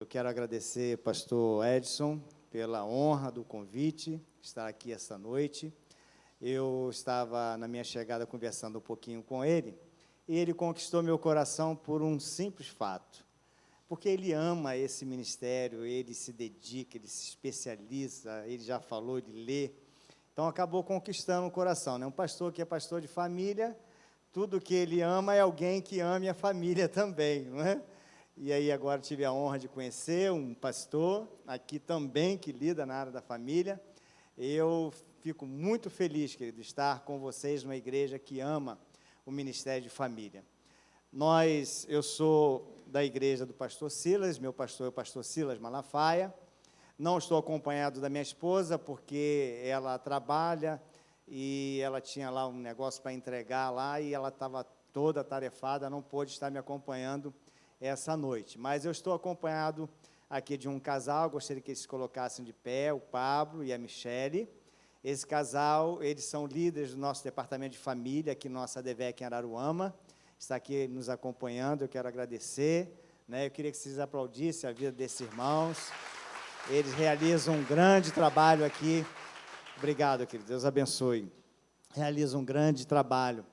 quero agradecer pastor Edson pela honra do convite, estar aqui esta noite. Eu estava, na minha chegada, conversando um pouquinho com ele, e ele conquistou meu coração por um simples fato, porque ele ama esse ministério, ele se dedica, ele se especializa, ele já falou de ler, então acabou conquistando o coração, né? Um pastor que é pastor de família, tudo que ele ama é alguém que ame a família também, não é? E aí agora tive a honra de conhecer um pastor aqui também que lida na área da família. Eu fico muito feliz, querido, de estar com vocês numa igreja que ama o ministério de família. Eu sou da igreja do pastor Silas, meu pastor é o pastor Silas Malafaia. Não estou acompanhado da minha esposa, porque ela trabalha e ela tinha lá um negócio para entregar lá e ela estava toda atarefada, não pôde estar me acompanhando essa noite. Mas eu estou acompanhado aqui de um casal, gostaria que eles se colocassem de pé, o Pablo e a Michele. Esse casal, eles são líderes do nosso departamento de família, aqui no nosso ADVEC em Araruama, está aqui nos acompanhando, eu quero agradecer, né? Eu queria que vocês aplaudissem a vida desses irmãos, eles realizam um grande trabalho aqui, obrigado, querido, Deus abençoe, realizam um grande trabalho.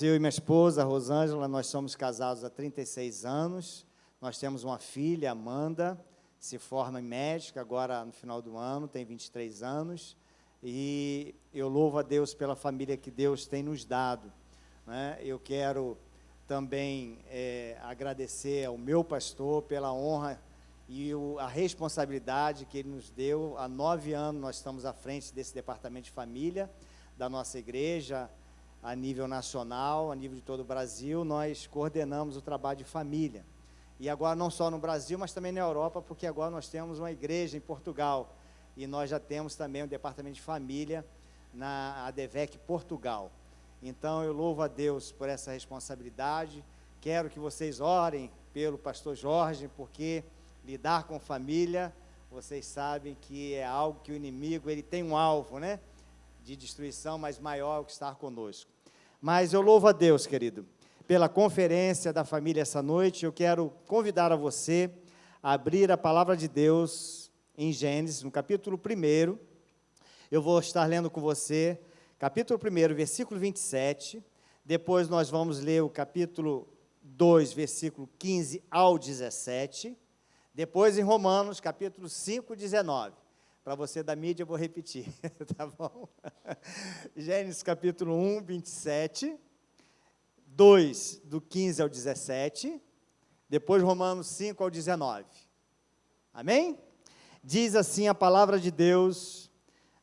Eu e minha esposa, a Rosângela, nós somos casados há 36 anos, nós temos uma filha, Amanda, se forma em médica, agora no final do ano, tem 23 anos, e eu louvo a Deus pela família que Deus tem nos dado, né? Eu quero também agradecer ao meu pastor pela honra e a responsabilidade que ele nos deu. Há 9 anos nós estamos à frente desse departamento de família da nossa igreja, a nível nacional, a nível de todo o Brasil, nós coordenamos o trabalho de família. E agora não só no Brasil, mas também na Europa, porque agora nós temos uma igreja em Portugal, e nós já temos também um departamento de família na ADVEC Portugal. Então, eu louvo a Deus por essa responsabilidade, quero que vocês orem pelo pastor Jorge, porque lidar com família, vocês sabem que é algo que o inimigo, ele tem um alvo, né, de destruição, mas maior que estar conosco. Mas eu louvo a Deus, querido, pela conferência da família essa noite. Eu quero convidar a você a abrir a palavra de Deus em Gênesis, no capítulo 1. Eu vou estar lendo com você, capítulo 1, versículo 27. Depois nós vamos ler o capítulo 2, versículo 15 ao 17. Depois em Romanos, capítulo 5, 19. Para você da mídia, eu vou repetir, tá bom? Gênesis capítulo 1, 27, 2, do 15 ao 17, depois Romanos 5 ao 19. Amém? Diz assim a palavra de Deus,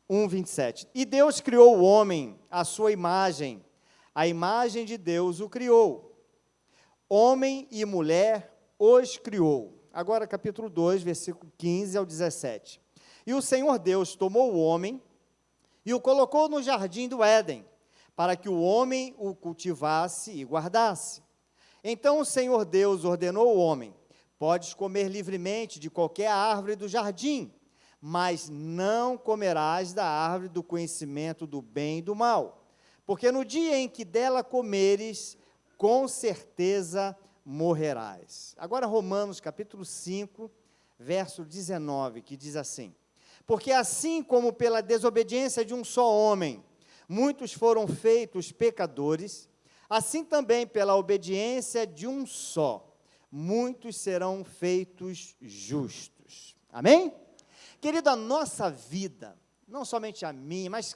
1, 27. E Deus criou o homem à sua imagem, a imagem de Deus o criou. Homem e mulher os criou. Agora capítulo 2, versículo 15 ao 17. E o Senhor Deus tomou o homem e o colocou no jardim do Éden, para que o homem o cultivasse e guardasse. Então o Senhor Deus ordenou ao homem: podes comer livremente de qualquer árvore do jardim, mas não comerás da árvore do conhecimento do bem e do mal, porque no dia em que dela comeres, com certeza morrerás. Agora Romanos capítulo 5, verso 19, que diz assim: porque assim como pela desobediência de um só homem, muitos foram feitos pecadores, assim também pela obediência de um só, muitos serão feitos justos. Amém? Querido, a nossa vida, não somente a minha, mas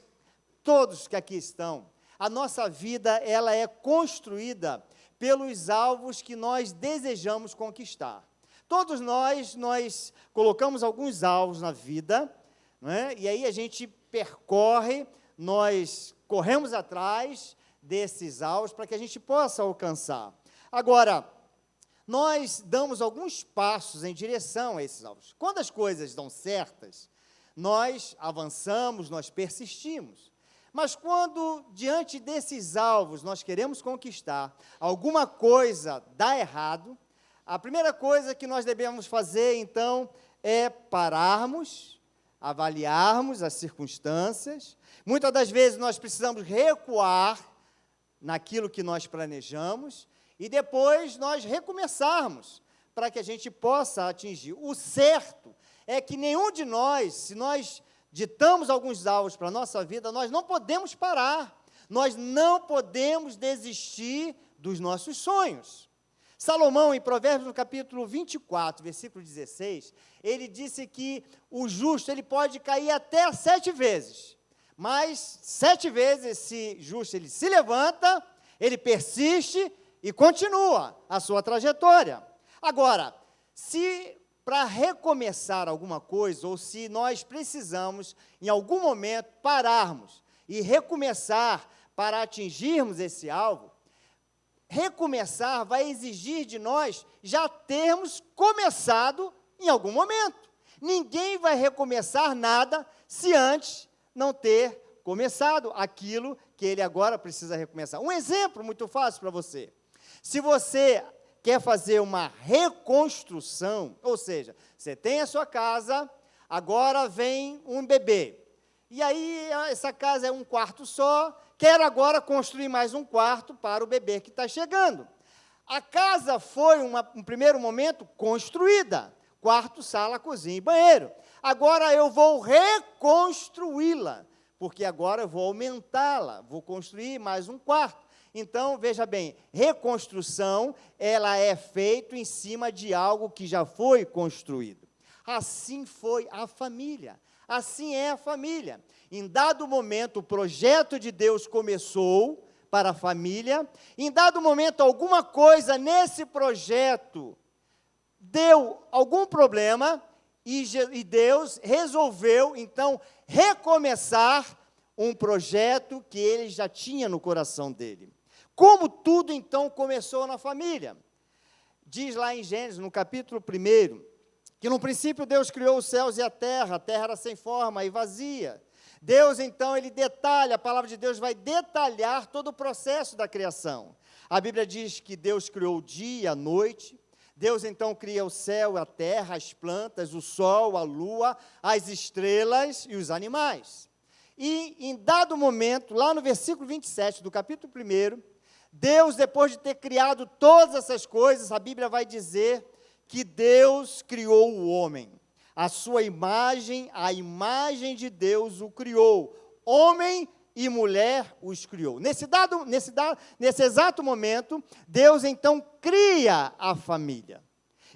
todos que aqui estão, a nossa vida, ela é construída pelos alvos que nós desejamos conquistar. Todos nós colocamos alguns alvos na vida, não é? E aí a gente percorre, nós corremos atrás desses alvos para que a gente possa alcançar. Agora, nós damos alguns passos em direção a esses alvos. Quando as coisas dão certas, nós avançamos, nós persistimos. Mas quando, diante desses alvos, nós queremos conquistar, alguma coisa dá errado, a primeira coisa que nós devemos fazer, então, é pararmos, avaliarmos as circunstâncias. Muitas das vezes nós precisamos recuar naquilo que nós planejamos e depois nós recomeçarmos para que a gente possa atingir. O certo é que nenhum de nós, se nós ditamos alguns alvos para a nossa vida, nós não podemos parar, nós não podemos desistir dos nossos sonhos. Salomão, em Provérbios, no capítulo 24, versículo 16, ele disse que o justo ele pode cair até 7 vezes, mas 7 vezes esse justo ele se levanta, ele persiste e continua a sua trajetória. Agora, se para recomeçar alguma coisa, ou se nós precisamos, em algum momento, pararmos e recomeçar para atingirmos esse alvo, recomeçar vai exigir de nós já termos começado em algum momento. Ninguém vai recomeçar nada se antes não ter começado aquilo que ele agora precisa recomeçar. Um exemplo muito fácil para você. Se você quer fazer uma reconstrução, ou seja, você tem a sua casa, agora vem um bebê. E aí, essa casa é um quarto só, quero agora construir mais um quarto para o bebê que está chegando. A casa foi, um primeiro momento, construída. Quarto, sala, cozinha e banheiro. Agora eu vou reconstruí-la, porque agora eu vou aumentá-la, vou construir mais um quarto. Então, veja bem, reconstrução, ela é feita em cima de algo que já foi construído. Assim foi a família. Assim é a família. Em dado momento, o projeto de Deus começou para a família. Em dado momento, alguma coisa nesse projeto deu algum problema e Deus resolveu, então, recomeçar um projeto que ele já tinha no coração dele. Como tudo, então, começou na família? Diz lá em Gênesis, no capítulo 1, que no princípio Deus criou os céus e a terra era sem forma e vazia. Deus, então, ele detalha, a palavra de Deus vai detalhar todo o processo da criação. A Bíblia diz que Deus criou o dia e a noite, Deus, então, cria o céu, a terra, as plantas, o sol, a lua, as estrelas e os animais. E, em dado momento, lá no versículo 27 do capítulo 1, Deus, depois de ter criado todas essas coisas, a Bíblia vai dizer que Deus criou o homem. A sua imagem, a imagem de Deus o criou. Homem e mulher os criou. Nesse exato momento, Deus então cria a família.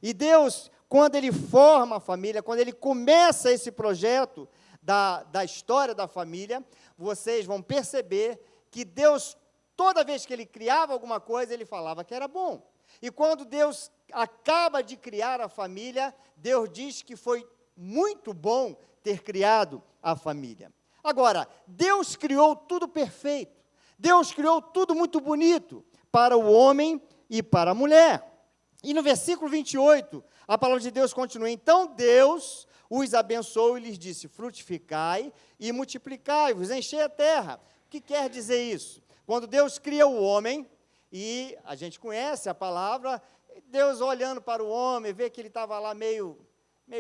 E Deus, quando Ele forma a família, quando Ele começa esse projeto da história da família, vocês vão perceber que Deus, toda vez que Ele criava alguma coisa, Ele falava que era bom. E quando Deus acaba de criar a família, Deus diz que foi muito bom ter criado a família. Agora, Deus criou tudo perfeito. Deus criou tudo muito bonito para o homem e para a mulher. E no versículo 28, a palavra de Deus continua: então Deus os abençoou e lhes disse: frutificai e multiplicai-vos, enchei a terra. O que quer dizer isso? Quando Deus cria o homem, e a gente conhece a palavra, Deus olhando para o homem, vê que ele estava lá meio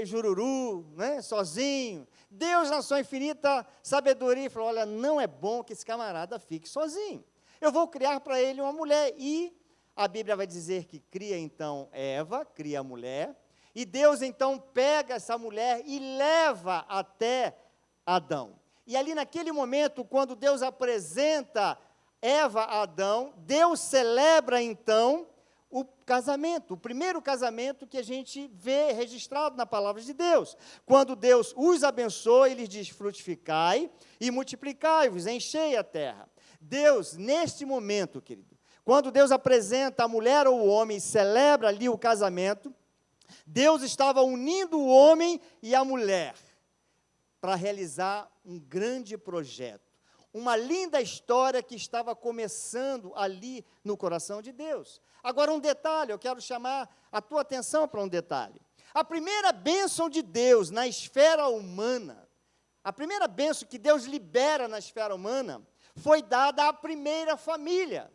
jururu, né, sozinho. Deus, na sua infinita sabedoria, falou: olha, não é bom que esse camarada fique sozinho. Eu vou criar para ele uma mulher. E a Bíblia vai dizer que cria, então, Eva, cria a mulher. E Deus, então, pega essa mulher e leva até Adão. E ali, naquele momento, quando Deus apresenta Eva a Adão, Deus celebra, então, o casamento, o primeiro casamento que a gente vê registrado na palavra de Deus. Quando Deus os abençoa, Ele diz: frutificai e multiplicai-vos, enchei a terra. Deus, neste momento, querido, quando Deus apresenta a mulher ou o homem e celebra ali o casamento, Deus estava unindo o homem e a mulher para realizar um grande projeto. Uma linda história que estava começando ali no coração de Deus. Agora, um detalhe, eu quero chamar a tua atenção para um detalhe. A primeira bênção de Deus na esfera humana, a primeira bênção que Deus libera na esfera humana, foi dada à primeira família.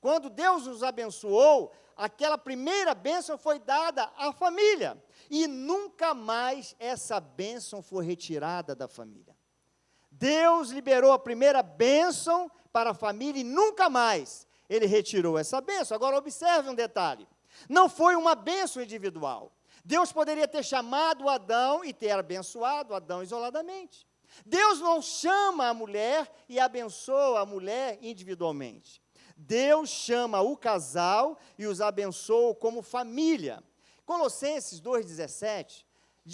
Quando Deus os abençoou, aquela primeira bênção foi dada à família. E nunca mais essa bênção foi retirada da família. Deus liberou a primeira bênção para a família e nunca mais Ele retirou essa bênção. Agora, observe um detalhe. Não foi uma bênção individual. Deus poderia ter chamado Adão e ter abençoado Adão isoladamente. Deus não chama a mulher e abençoa a mulher individualmente. Deus chama o casal e os abençoa como família. Colossenses 2,17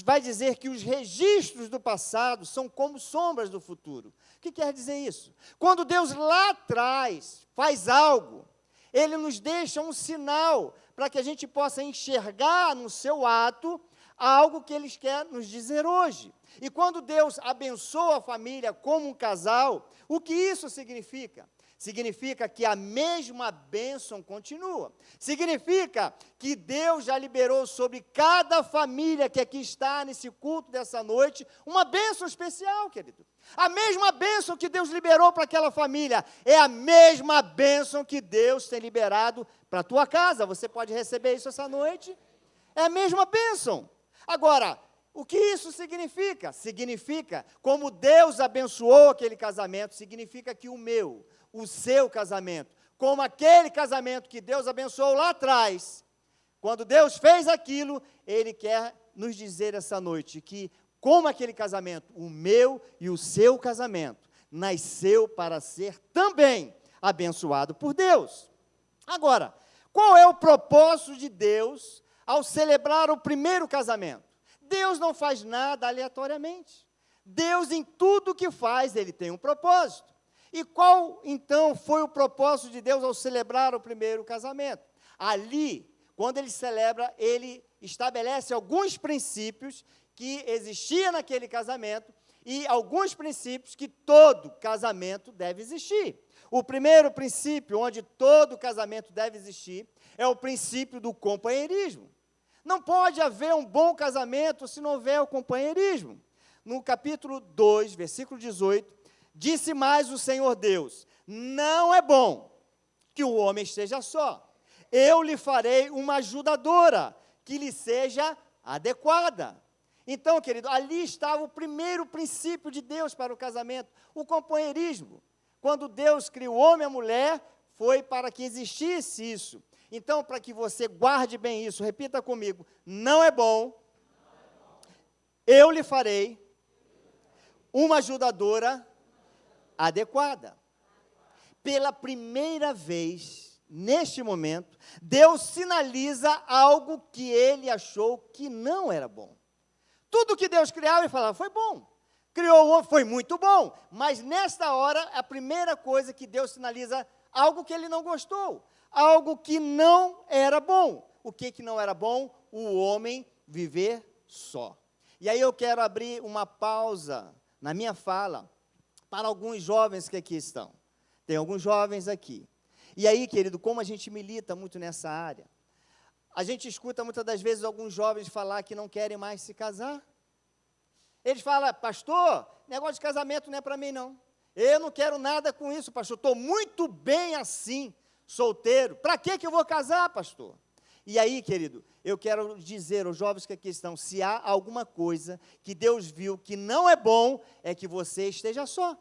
vai dizer que os registros do passado são como sombras do futuro. O que quer dizer isso? Quando Deus lá atrás faz algo, Ele nos deixa um sinal para que a gente possa enxergar no seu ato algo que Ele quer nos dizer hoje. E quando Deus abençoa a família como um casal, o que isso significa? Significa que a mesma bênção continua. Significa que Deus já liberou sobre cada família que aqui está nesse culto dessa noite uma bênção especial, querido. A mesma bênção que Deus liberou para aquela família é a mesma bênção que Deus tem liberado para a tua casa. Você pode receber isso essa noite? É a mesma bênção. Agora, o que isso significa? Significa, como Deus abençoou aquele casamento, significa que o seu casamento, como aquele casamento que Deus abençoou lá atrás, quando Deus fez aquilo, Ele quer nos dizer essa noite que, como aquele casamento, o meu e o seu casamento, nasceu para ser também abençoado por Deus. Agora, qual é o propósito de Deus ao celebrar o primeiro casamento? Deus não faz nada aleatoriamente. Deus, em tudo que faz, Ele tem um propósito. E qual, então, foi o propósito de Deus ao celebrar o primeiro casamento? Ali, quando Ele celebra, Ele estabelece alguns princípios que existiam naquele casamento e alguns princípios que todo casamento deve existir. O primeiro princípio, onde todo casamento deve existir, é o princípio do companheirismo. Não pode haver um bom casamento se não houver o companheirismo. No capítulo 2, versículo 18, disse mais o Senhor Deus: não é bom que o homem esteja só. Eu lhe farei uma ajudadora, que lhe seja adequada. Então, querido, ali estava o primeiro princípio de Deus para o casamento, o companheirismo. Quando Deus criou o homem e a mulher, foi para que existisse isso. Então, para que você guarde bem isso, repita comigo: não é bom, eu lhe farei uma ajudadora adequada. Pela primeira vez, neste momento, Deus sinaliza algo que Ele achou que não era bom. Tudo que Deus criava, Ele falava, foi bom. Criou o homem, foi muito bom. Mas, nesta hora, a primeira coisa que Deus sinaliza, algo que Ele não gostou. Algo que não era bom. O que não era bom? O homem viver só. E aí eu quero abrir uma pausa na minha fala para alguns jovens que aqui estão. Tem alguns jovens aqui. E aí, querido, como a gente milita muito nessa área, a gente escuta muitas das vezes alguns jovens falar que não querem mais se casar. Eles falam, pastor, negócio de casamento não é para mim não. Eu não quero nada com isso, pastor. Estou muito bem assim, solteiro. Para que eu vou casar, pastor? E aí, querido, eu quero dizer aos jovens que aqui estão, se há alguma coisa que Deus viu que não é bom, é que você esteja só.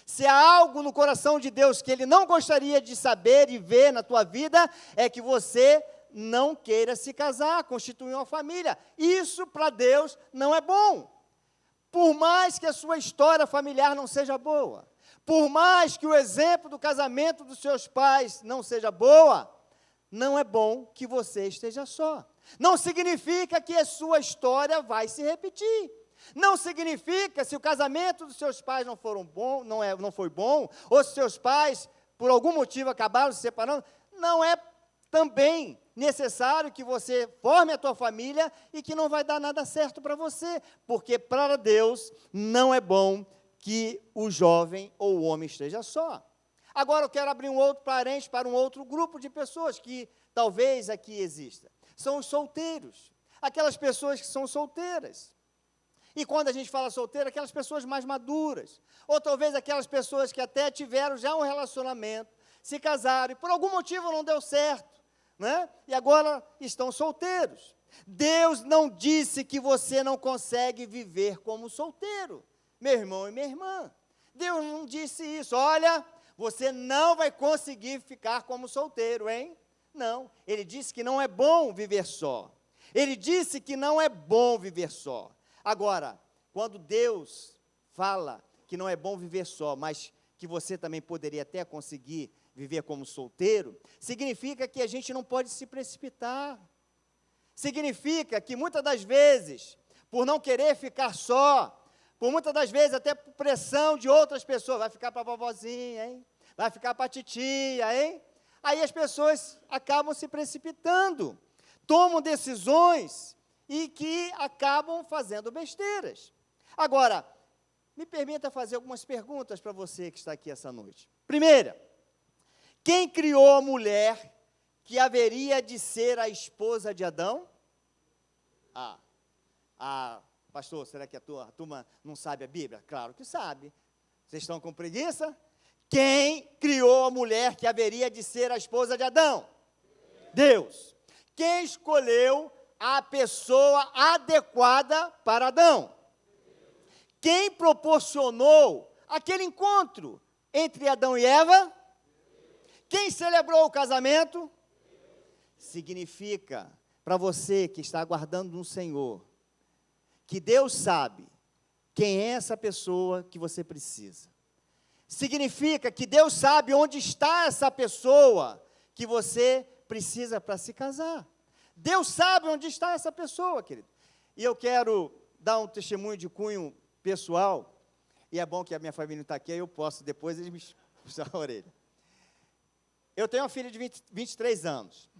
Se há algo no coração de Deus que Ele não gostaria de saber e ver na tua vida, é que você não queira se casar, constituir uma família. Isso para Deus não é bom. Por mais que a sua história familiar não seja boa, por mais que o exemplo do casamento dos seus pais não seja boa, não é bom que você esteja só. Não significa que a sua história vai se repetir. Não significa, se o casamento dos seus pais não foi bom, ou se seus pais, por algum motivo, acabaram se separando, não é também necessário que você forme a tua família e que não vai dar nada certo para você, porque para Deus não é bom que o jovem ou o homem esteja só. Agora eu quero abrir um outro parênteses para um outro grupo de pessoas que talvez aqui exista. São os solteiros, aquelas pessoas que são solteiras. E quando a gente fala solteiro, aquelas pessoas mais maduras, ou talvez aquelas pessoas que até tiveram já um relacionamento, se casaram e por algum motivo não deu certo, né? E agora estão solteiros. Deus não disse que você não consegue viver como solteiro, meu irmão e minha irmã. Deus não disse isso. Olha, você não vai conseguir ficar como solteiro, hein? Não, ele disse que não é bom viver só. Ele disse que não é bom viver só. Agora, quando Deus fala que não é bom viver só, mas que você também poderia até conseguir viver como solteiro, significa que a gente não pode se precipitar. Significa que muitas das vezes, por não querer ficar só, por muitas das vezes até por pressão de outras pessoas, vai ficar para a vovozinha, hein? Vai ficar para a titia, hein? Aí as pessoas acabam se precipitando, tomam decisões e que acabam fazendo besteiras. Agora, me permita fazer algumas perguntas para você que está aqui essa noite. Primeira, quem criou a mulher que haveria de ser a esposa de Adão? Pastor, será que a turma não sabe a Bíblia? Claro que sabe. Vocês estão com preguiça? Quem criou a mulher que haveria de ser a esposa de Adão? Deus. Quem escolheu a pessoa adequada para Adão? Quem proporcionou aquele encontro entre Adão e Eva? Quem celebrou o casamento? Significa, para você que está aguardando no Senhor, que Deus sabe quem é essa pessoa que você precisa. Significa que Deus sabe onde está essa pessoa que você precisa para se casar. Deus sabe onde está essa pessoa, querido. E eu quero dar um testemunho de cunho pessoal, e é bom que a minha família não está aqui, aí eu posso, depois eles me puxar a orelha. Eu tenho uma filha de 23 anos.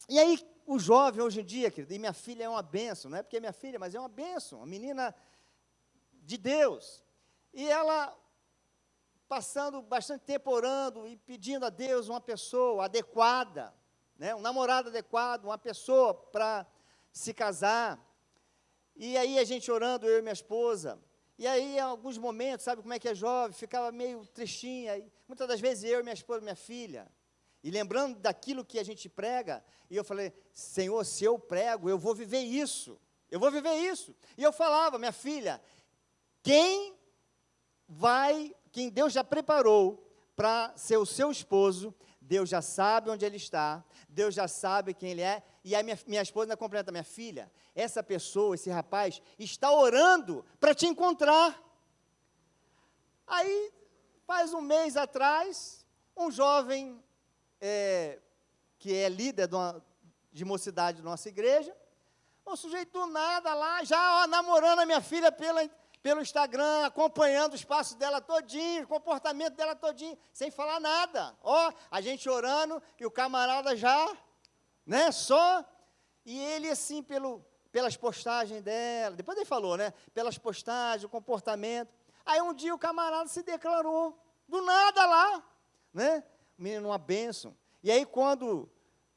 E aí, o jovem hoje em dia, querido, e minha filha é uma bênção, não é porque é minha filha, mas é uma bênção, uma menina de Deus. E ela, passando bastante tempo orando e pedindo a Deus uma pessoa adequada, né, um namorado adequado, uma pessoa para se casar. E aí a gente orando, eu e minha esposa. E aí, em alguns momentos, sabe como é que é jovem, ficava meio tristinha. E muitas das vezes eu e minha esposa, minha filha, e lembrando daquilo que a gente prega, e eu falei, Senhor, se eu prego, eu vou viver isso. Eu vou viver isso. E eu falava, minha filha, quem Deus já preparou para ser o seu esposo, Deus já sabe onde ele está, Deus já sabe quem ele é, e aí minha esposa ainda completa, minha filha, essa pessoa, esse rapaz, está orando para te encontrar. Aí, faz um mês atrás, um jovem que é líder de mocidade da nossa igreja, um sujeito do nada lá, já namorando a minha filha pelo Instagram, acompanhando os passos dela todinho, o comportamento dela todinho, sem falar nada. A gente orando, e o camarada já, né, só, e ele assim, pelas postagens dela, depois ele falou, né, pelas postagens, o comportamento. Aí um dia o camarada se declarou, do nada lá, né, menino, uma bênção. E aí quando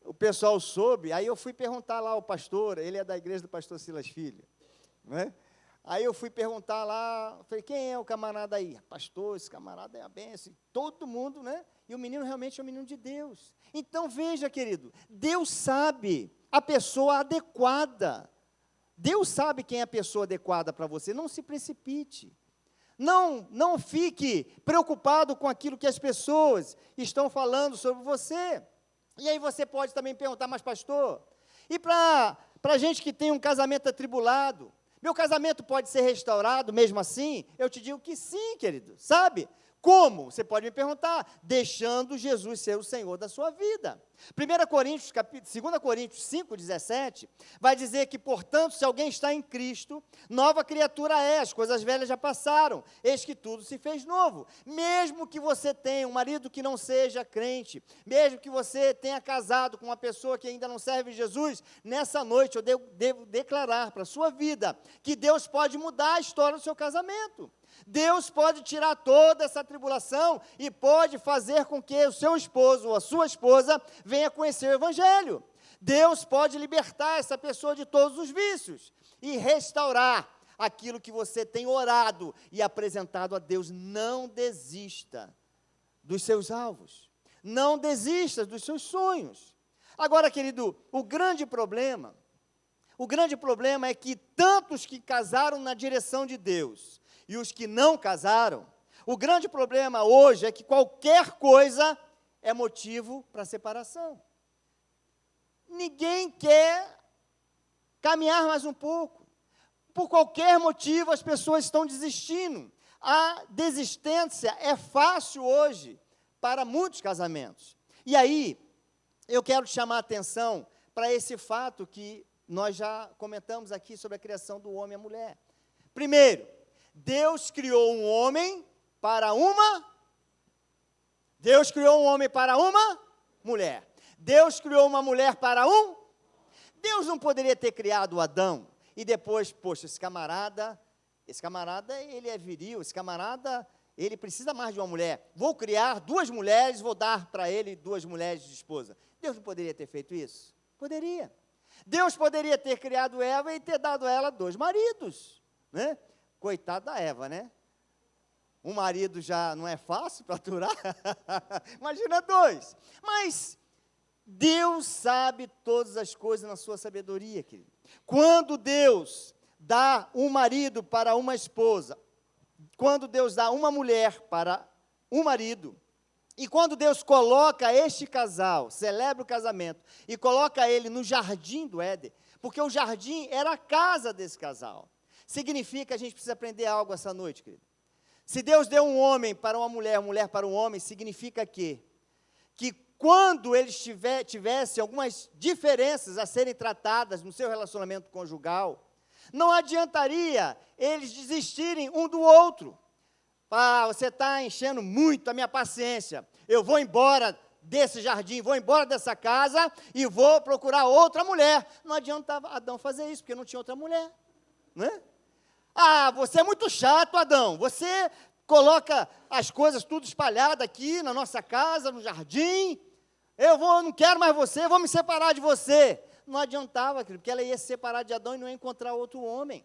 o pessoal soube, aí eu fui perguntar lá ao pastor, ele é da igreja do pastor Silas Filho, né? Aí eu fui perguntar lá, falei, quem é o camarada aí? Pastor, esse camarada é a bênção. Todo mundo, né? E o menino realmente é um menino de Deus. Então veja, querido, Deus sabe a pessoa adequada. Deus sabe quem é a pessoa adequada para você. Não se precipite. Não fique preocupado com aquilo que as pessoas estão falando sobre você. E aí você pode também perguntar, mas pastor, e para a gente que tem um casamento atribulado, meu casamento pode ser restaurado mesmo assim? Eu te digo que sim, querido, sabe? Como? Você pode me perguntar, deixando Jesus ser o Senhor da sua vida. 2 Coríntios 5,17, vai dizer que, portanto, se alguém está em Cristo, nova criatura é, as coisas velhas já passaram, eis que tudo se fez novo. Mesmo que você tenha um marido que não seja crente, mesmo que você tenha casado com uma pessoa que ainda não serve Jesus, nessa noite eu devo declarar para a sua vida que Deus pode mudar a história do seu casamento. Deus pode tirar toda essa tribulação e pode fazer com que o seu esposo ou a sua esposa venha conhecer o Evangelho. Deus pode libertar essa pessoa de todos os vícios e restaurar aquilo que você tem orado e apresentado a Deus. Não desista dos seus alvos. Não desista dos seus sonhos. Agora, querido, o grande problema é que tantos que casaram na direção de Deus e os que não casaram, o grande problema hoje é que qualquer coisa é motivo para separação. ninguém quer caminhar mais um pouco. Por qualquer motivo, as pessoas estão desistindo. A desistência é fácil hoje para muitos casamentos. E aí, eu quero chamar a atenção para esse fato que nós já comentamos aqui sobre a criação do homem e a mulher. Primeiro, Deus criou um homem para uma... Deus criou um homem para uma mulher. Deus criou uma mulher para um... Deus não poderia ter criado o Adão e depois, poxa, esse camarada, ele é viril, esse camarada, ele precisa mais de uma mulher. Vou criar 2 mulheres, vou dar para ele 2 mulheres de esposa. Deus não poderia ter feito isso? Poderia. Deus poderia ter criado Eva e ter dado a ela 2 maridos, né? Coitada da Eva, né? Um marido já não é fácil para aturar, imagina 2. Mas Deus sabe todas as coisas na sua sabedoria, querido. Quando Deus dá um marido para uma esposa, quando Deus dá uma mulher para um marido, e quando Deus coloca este casal, celebra o casamento, e coloca ele no jardim do Éden, porque o jardim era a casa desse casal, significa que a gente precisa aprender algo essa noite, querido. Se Deus deu um homem para uma mulher para um homem, significa que quando eles tivessem algumas diferenças a serem tratadas no seu relacionamento conjugal, não adiantaria eles desistirem um do outro. Ah, você está enchendo muito a minha paciência, eu vou embora desse jardim, vou embora dessa casa e vou procurar outra mulher. Não adiantava Adão fazer isso, porque não tinha outra mulher, né? Ah, você é muito chato, Adão, você coloca as coisas tudo espalhadas aqui na nossa casa, no jardim, não quero mais você, vou me separar de você. Não adiantava, porque ela ia se separar de Adão e não ia encontrar outro homem.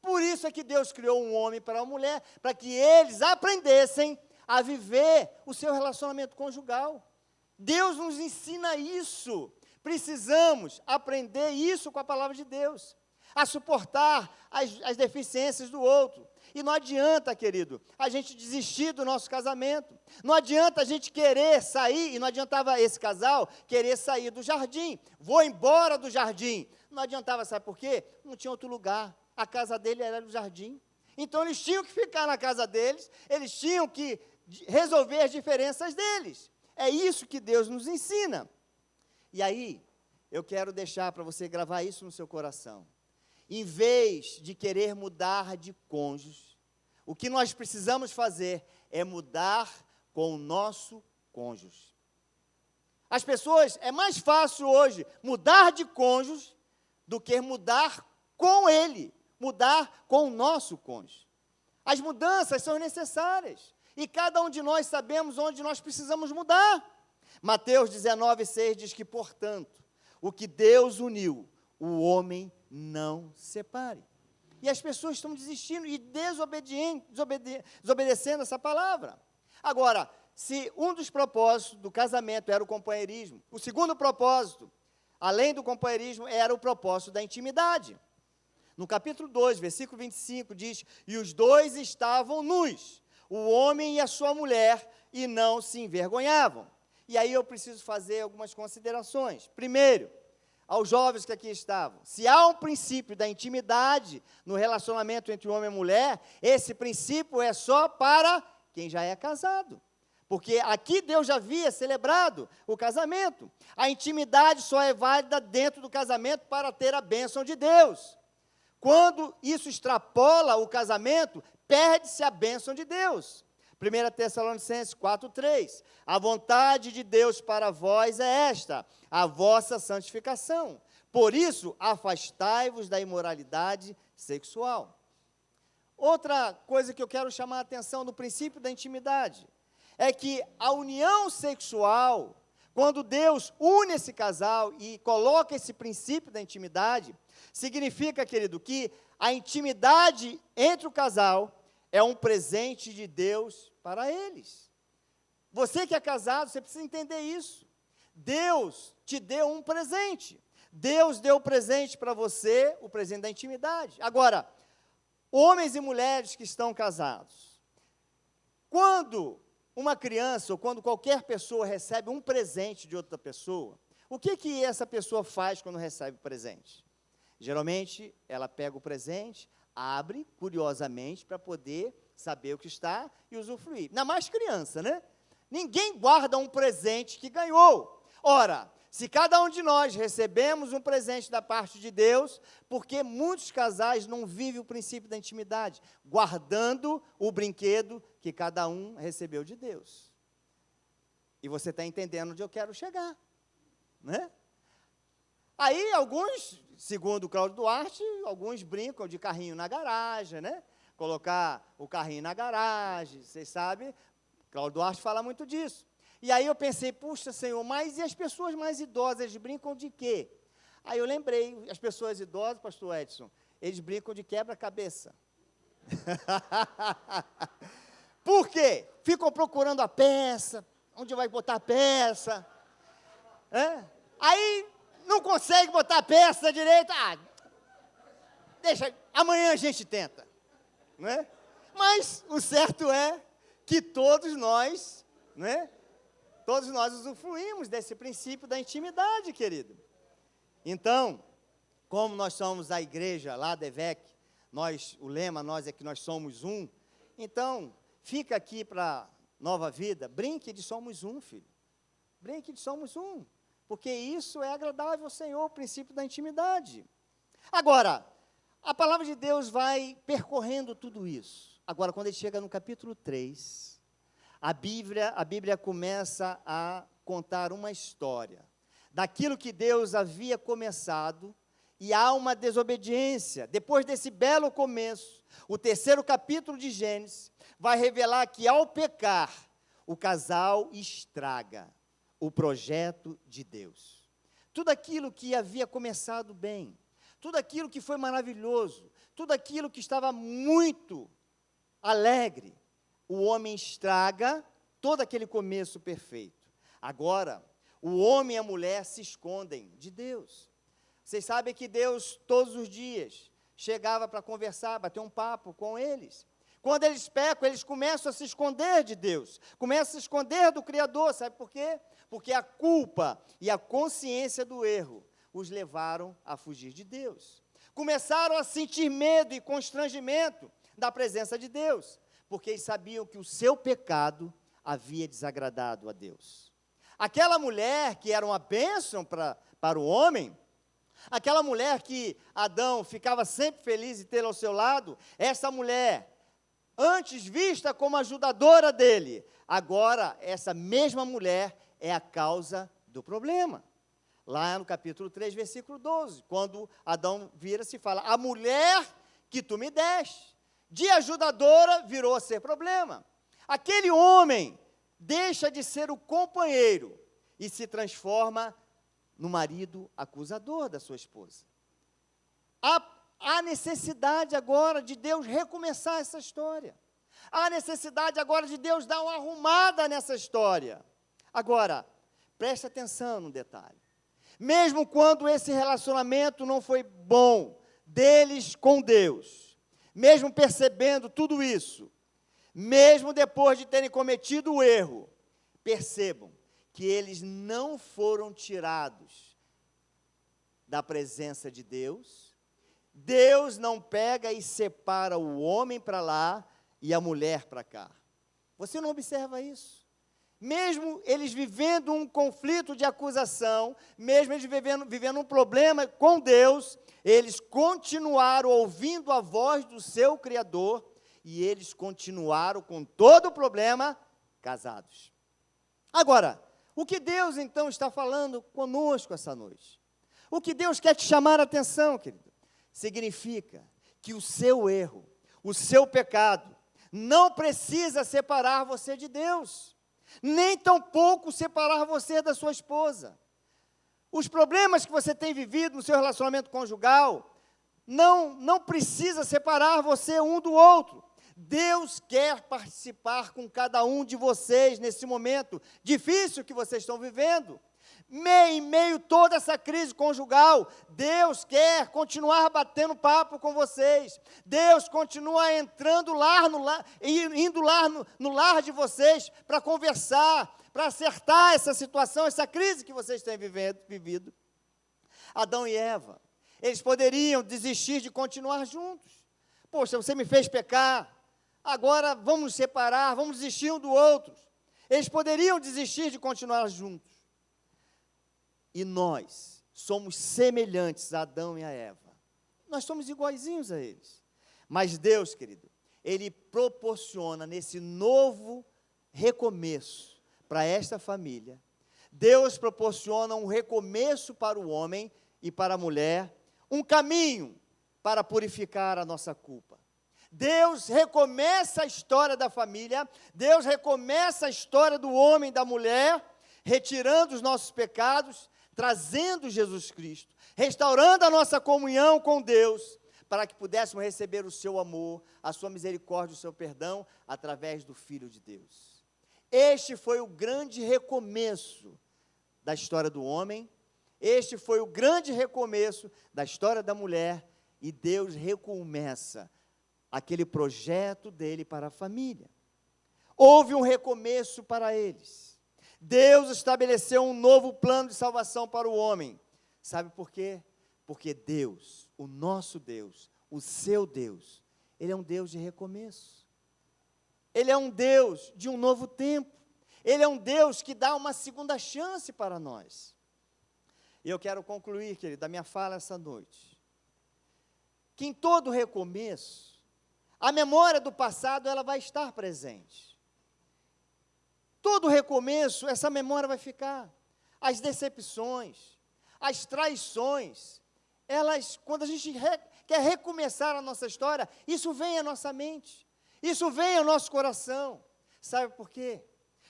Por isso é que Deus criou um homem para uma mulher, para que eles aprendessem a viver o seu relacionamento conjugal. Deus nos ensina isso. Precisamos aprender isso com a palavra de Deus, a suportar as deficiências do outro. E não adianta, querido, a gente desistir do nosso casamento. Não adianta a gente querer sair, e não adiantava esse casal querer sair do jardim. Vou embora do jardim. Não adiantava, sabe por quê? Não tinha outro lugar. A casa dele era no jardim. Então, eles tinham que ficar na casa deles, eles tinham que resolver as diferenças deles. É isso que Deus nos ensina. E aí, eu quero deixar para você gravar isso no seu coração. Em vez de querer mudar de cônjuge, o que nós precisamos fazer é mudar com o nosso cônjuge. As pessoas, é mais fácil hoje mudar de cônjuge do que mudar com ele, mudar com o nosso cônjuge. As mudanças são necessárias, e cada um de nós sabemos onde nós precisamos mudar. Mateus 19,6 diz que, portanto, o que Deus uniu, o homem não separe. E as pessoas estão desistindo e desobedecendo essa palavra. Agora, se um dos propósitos do casamento era o companheirismo, o segundo propósito, além do companheirismo, era o propósito da intimidade. No capítulo 2, versículo 25, diz: e os 2 estavam nus, o homem e a sua mulher, e não se envergonhavam. E aí eu preciso fazer algumas considerações. Primeiro, aos jovens que aqui estavam, se há um princípio da intimidade no relacionamento entre homem e mulher, esse princípio é só para quem já é casado. Porque aqui Deus já havia celebrado o casamento. A intimidade só é válida dentro do casamento para ter a bênção de Deus. Quando isso extrapola o casamento, perde-se a bênção de Deus. 1 Tessalonicenses 4,3, a vontade de Deus para vós é esta, a vossa santificação. Por isso, afastai-vos da imoralidade sexual. Outra coisa que eu quero chamar a atenção no princípio da intimidade, é que a união sexual, quando Deus une esse casal e coloca esse princípio da intimidade, significa, querido, que a intimidade entre o casal é um presente de Deus para eles. Você que é casado, você precisa entender isso. Deus te deu um presente. Deus deu o presente para você, o presente da intimidade. Agora, homens e mulheres que estão casados, quando uma criança ou quando qualquer pessoa recebe um presente de outra pessoa, O que essa pessoa faz quando recebe o presente? Geralmente, ela pega o presente, abre curiosamente para poder saber o que está e usufruir. Ainda mais criança, né? Ninguém guarda um presente que ganhou. Ora, se cada um de nós recebemos um presente da parte de Deus, porque muitos casais não vivem o princípio da intimidade, guardando o brinquedo que cada um recebeu de Deus. E você está entendendo onde eu quero chegar, né? Aí, alguns, segundo o Cláudio Duarte, alguns brincam de carrinho na garagem, né? Colocar o carrinho na garagem, vocês sabem, Cláudio Duarte fala muito disso. E aí eu pensei, puxa, Senhor, mas e as pessoas mais idosas, eles brincam de quê? Aí eu lembrei, as pessoas idosas, pastor Edson, eles brincam de quebra-cabeça. Por quê? Ficam procurando a peça, onde vai botar a peça. Aí não consegue botar a peça direito, deixa, amanhã a gente tenta. Né? Mas o certo é que todos nós, né? Todos nós usufruímos desse princípio da intimidade, querido. Então, como nós somos a igreja lá da EVEC, o lema nós é que nós somos um, então, fica aqui para Nova Vida, brinque de somos um, filho. Brinque de somos um, porque isso é agradável ao Senhor, o princípio da intimidade. Agora, a palavra de Deus vai percorrendo tudo isso. Agora, quando ele chega no capítulo 3, a Bíblia começa a contar uma história daquilo que Deus havia começado, e há uma desobediência. Depois desse belo começo, o 3º capítulo de Gênesis vai revelar que, ao pecar, o casal estraga o projeto de Deus. Tudo aquilo que havia começado bem, tudo aquilo que foi maravilhoso, tudo aquilo que estava muito alegre, o homem estraga todo aquele começo perfeito. Agora, o homem e a mulher se escondem de Deus. Vocês sabem que Deus, todos os dias, chegava para conversar, bater um papo com eles. Quando eles pecam, eles começam a se esconder de Deus, começam a se esconder do Criador. Sabe por quê? Porque a culpa e a consciência do erro os levaram a fugir de Deus. Começaram a sentir medo e constrangimento da presença de Deus, porque eles sabiam que o seu pecado havia desagradado a Deus. Aquela mulher que era uma bênção para o homem, aquela mulher que Adão ficava sempre feliz de ter ao seu lado, essa mulher, antes vista como ajudadora dele, agora essa mesma mulher é a causa do problema. Lá no capítulo 3, versículo 12, quando Adão vira-se e fala, a mulher que tu me deste, de ajudadora virou a ser problema. Aquele homem deixa de ser o companheiro e se transforma no marido acusador da sua esposa. Há necessidade agora de Deus recomeçar essa história. Há necessidade agora de Deus dar uma arrumada nessa história. Agora, preste atenção no detalhe. Mesmo quando esse relacionamento não foi bom deles com Deus, mesmo percebendo tudo isso, mesmo depois de terem cometido o erro, percebam que eles não foram tirados da presença de Deus. Deus não pega e separa o homem para lá e a mulher para cá. Você não observa isso? Mesmo eles vivendo um conflito de acusação, mesmo eles vivendo um problema com Deus, eles continuaram ouvindo a voz do seu Criador e eles continuaram com todo o problema casados. Agora, o que Deus então está falando conosco essa noite? O que Deus quer te chamar a atenção, querido? Significa que o seu erro, o seu pecado, não precisa separar você de Deus, nem tampouco separar você da sua esposa. Os problemas que você tem vivido no seu relacionamento conjugal, não precisa separar você um do outro. Deus quer participar com cada um de vocês nesse momento difícil que vocês estão vivendo. Em meio a toda essa crise conjugal, Deus quer continuar batendo papo com vocês. Deus continua entrando indo lá no lar de vocês para conversar, para acertar essa situação, essa crise que vocês têm vivido. Adão e Eva, eles poderiam desistir de continuar juntos. Poxa, você me fez pecar, agora vamos nos separar, vamos desistir um do outro. Eles poderiam desistir de continuar juntos. E nós somos semelhantes a Adão e a Eva. Nós somos iguaizinhos a eles. Mas Deus, querido, Ele proporciona nesse novo recomeço para esta família. Deus proporciona um recomeço para o homem e para a mulher, um caminho para purificar a nossa culpa. Deus recomeça a história da família, Deus recomeça a história do homem e da mulher, retirando os nossos pecados, trazendo Jesus Cristo, restaurando a nossa comunhão com Deus, para que pudéssemos receber o seu amor, a sua misericórdia, o seu perdão, através do Filho de Deus. Este foi o grande recomeço da história do homem, este foi o grande recomeço da história da mulher, e Deus recomeça aquele projeto dele para a família. Houve um recomeço para eles. Deus estabeleceu um novo plano de salvação para o homem. Sabe por quê? Porque Deus, o nosso Deus, o seu Deus, Ele é um Deus de recomeço. Ele é um Deus de um novo tempo. Ele é um Deus que dá uma segunda chance para nós. E eu quero concluir, querido, a minha fala essa noite, que em todo recomeço, a memória do passado, ela vai estar presente. Todo recomeço, essa memória vai ficar. As decepções, as traições, elas, quando a gente quer recomeçar a nossa história, isso vem à nossa mente, isso vem ao nosso coração. Sabe por quê?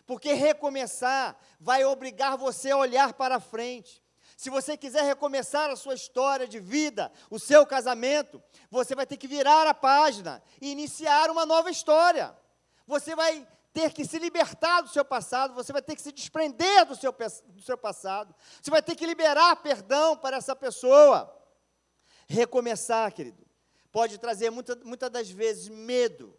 Porque recomeçar vai obrigar você a olhar para frente. Se você quiser recomeçar a sua história de vida, o seu casamento, você vai ter que virar a página e iniciar uma nova história. Você vai ter que se libertar do seu passado, você vai ter que se desprender do seu passado, você vai ter que liberar perdão para essa pessoa. Recomeçar, querido, pode trazer muitas das vezes medo,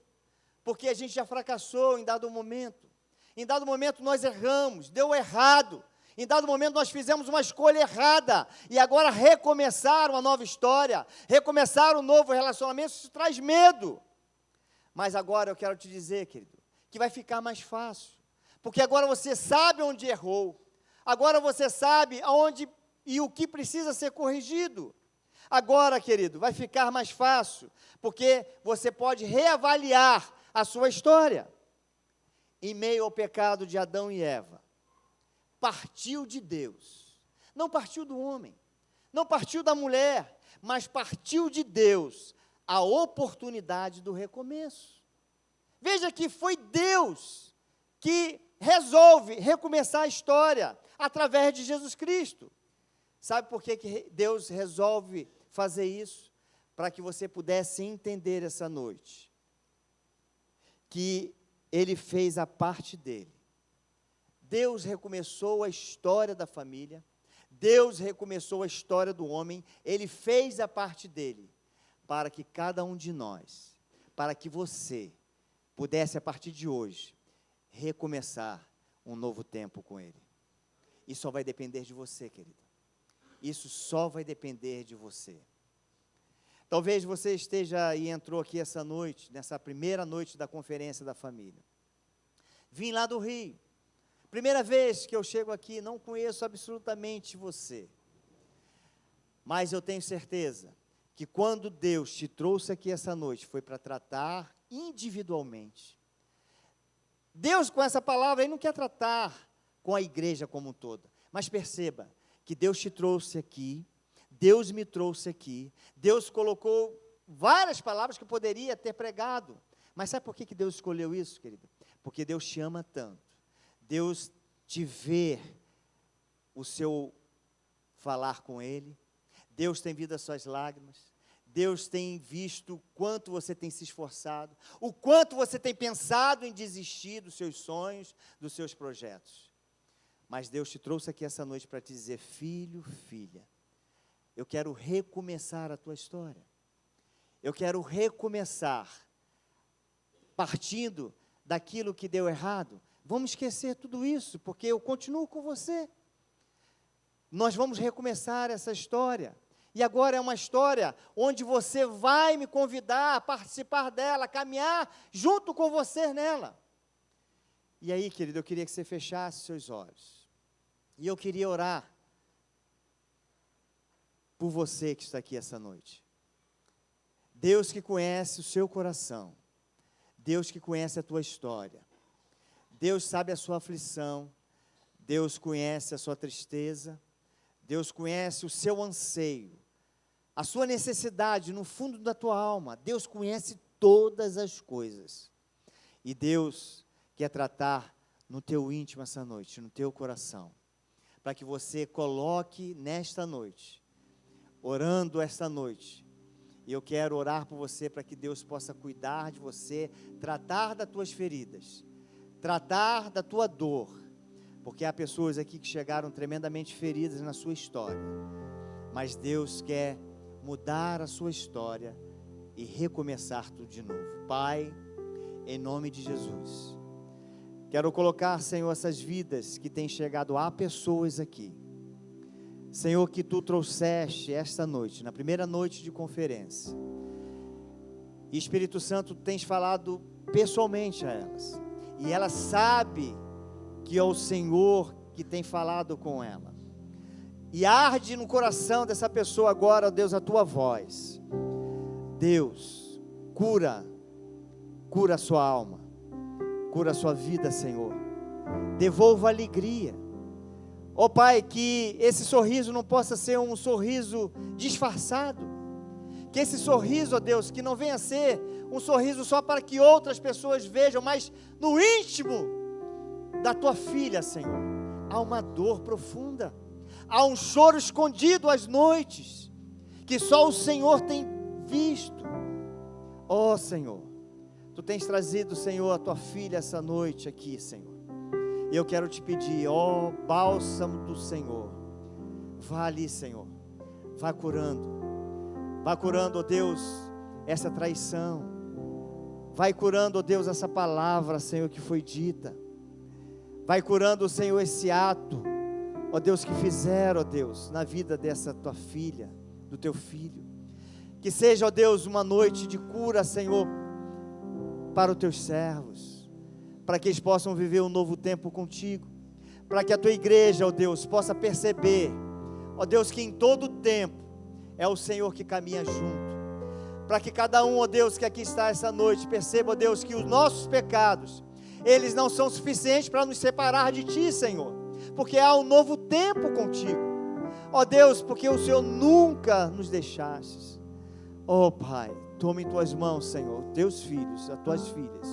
porque a gente já fracassou em dado momento. Em dado momento nós erramos, deu errado. Em dado momento nós fizemos uma escolha errada, e agora recomeçar uma nova história, recomeçar um novo relacionamento, isso traz medo. Mas agora eu quero te dizer, querido, que vai ficar mais fácil, porque agora você sabe onde errou, agora você sabe aonde e o que precisa ser corrigido. Agora, querido, vai ficar mais fácil, porque você pode reavaliar a sua história. Em meio ao pecado de Adão e Eva, partiu de Deus, não partiu do homem, não partiu da mulher, mas partiu de Deus a oportunidade do recomeço. Veja que foi Deus que resolve recomeçar a história através de Jesus Cristo. Sabe por que Deus resolve fazer isso? Para que você pudesse entender essa noite, que Ele fez a parte dele. Deus recomeçou a história da família, Deus recomeçou a história do homem, Ele fez a parte dele, para que cada um de nós, para que você pudesse, a partir de hoje, recomeçar um novo tempo com Ele. Isso só vai depender de você, querido. Isso só vai depender de você. Talvez você esteja e entrou aqui essa noite, nessa primeira noite da conferência da família. Vim lá do Rio. Primeira vez que eu chego aqui, não conheço absolutamente você. Mas eu tenho certeza que quando Deus te trouxe aqui essa noite, foi para tratar individualmente. Deus, com essa palavra, Ele não quer tratar com a igreja como um todo. Mas perceba que Deus te trouxe aqui, Deus me trouxe aqui, Deus colocou várias palavras que eu poderia ter pregado. Mas sabe por que Deus escolheu isso, querido? Porque Deus te ama tanto. Deus te vê o seu falar com Ele, Deus tem visto as suas lágrimas, Deus tem visto o quanto você tem se esforçado, o quanto você tem pensado em desistir dos seus sonhos, dos seus projetos. Mas Deus te trouxe aqui essa noite para te dizer: filho, filha, eu quero recomeçar a tua história. Eu quero recomeçar, partindo daquilo que deu errado. Vamos esquecer tudo isso, porque eu continuo com você. Nós vamos recomeçar essa história. E agora é uma história onde você vai me convidar a participar dela, a caminhar junto com você nela. E aí, querido, eu queria que você fechasse seus olhos. E eu queria orar por você que está aqui essa noite. Deus que conhece o seu coração, Deus que conhece a tua história, Deus sabe a sua aflição, Deus conhece a sua tristeza, Deus conhece o seu anseio, a sua necessidade no fundo da tua alma. Deus conhece todas as coisas, e Deus quer tratar no teu íntimo essa noite, no teu coração, para que você coloque nesta noite, orando esta noite. E eu quero orar por você para que Deus possa cuidar de você, tratar das tuas feridas, tratar da tua dor, porque há pessoas aqui que chegaram tremendamente feridas na sua história, mas Deus quer mudar a sua história e recomeçar tudo de novo. Pai, em nome de Jesus, quero colocar, Senhor, essas vidas que têm chegado a pessoas aqui, Senhor, que Tu trouxeste esta noite, na primeira noite de conferência, e Espírito Santo, Tu tens falado pessoalmente a elas, e ela sabe que é o Senhor que tem falado com ela, e arde no coração dessa pessoa agora, ó Deus, a Tua voz. Deus, cura a sua alma, cura a sua vida, Senhor, devolva alegria. Ó Pai, que esse sorriso não possa ser um sorriso disfarçado, que esse sorriso, ó Deus, que não venha a ser um sorriso só para que outras pessoas vejam, mas no íntimo da Tua filha, Senhor, há uma dor profunda, há um choro escondido às noites, que só o Senhor tem visto. Ó Senhor, Tu tens trazido, Senhor, a Tua filha essa noite aqui, Senhor. E eu quero te pedir, ó bálsamo do Senhor, vá ali, Senhor, vá curando, ó Deus, essa traição, vai curando, ó Deus, essa palavra, Senhor, que foi dita, vai curando, Senhor, esse ato, ó Deus, que fizeram, ó Deus, na vida dessa Tua filha, do Teu filho, que seja, ó Deus, uma noite de cura, Senhor, para os Teus servos, para que eles possam viver um novo tempo contigo, para que a Tua igreja, ó Deus, possa perceber, ó Deus, que em todo tempo é o Senhor que caminha junto, para que cada um, ó Deus, que aqui está essa noite, perceba, ó Deus, que os nossos pecados, eles não são suficientes para nos separar de Ti, Senhor, porque há um novo tempo contigo, ó Deus, porque o Senhor nunca nos deixaste. Ó Pai, toma em Tuas mãos, Senhor, Teus filhos, as Tuas filhas,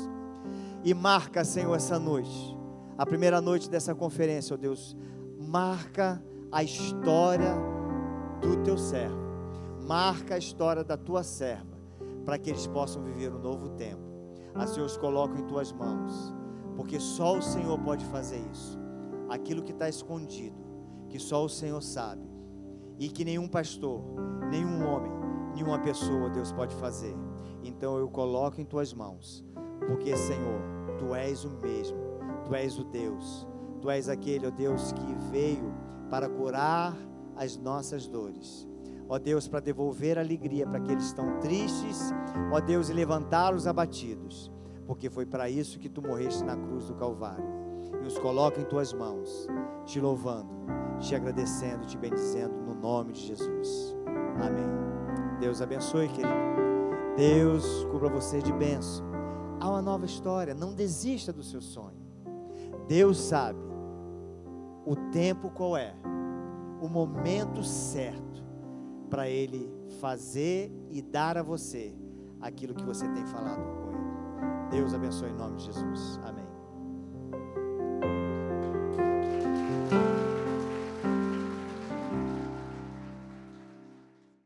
e marca, Senhor, essa noite, a primeira noite dessa conferência, ó Deus, marca a história do Teu servo, marca a história da Tua serva, para que eles possam viver um novo tempo. Assim eu os coloco em Tuas mãos, porque só o Senhor pode fazer isso, aquilo que está escondido, que só o Senhor sabe, e que nenhum pastor, nenhum homem, nenhuma pessoa, Deus, pode fazer. Então eu coloco em Tuas mãos, porque, Senhor, Tu és o mesmo, Tu és o Deus, Tu és aquele, ó Deus, que veio para curar as nossas dores, ó Deus, para devolver alegria para aqueles que estão tristes, ó Deus, e levantar os abatidos, porque foi para isso que Tu morreste na cruz do Calvário. E os coloco em Tuas mãos, te louvando, te agradecendo, te bendizendo, no nome de Jesus, amém. Deus abençoe, querido, Deus cubra você de bênção. Há uma nova história, não desista do seu sonho. Deus sabe o tempo qual é, o momento certo para Ele fazer e dar a você aquilo que você tem falado com Ele. Deus abençoe em nome de Jesus, amém.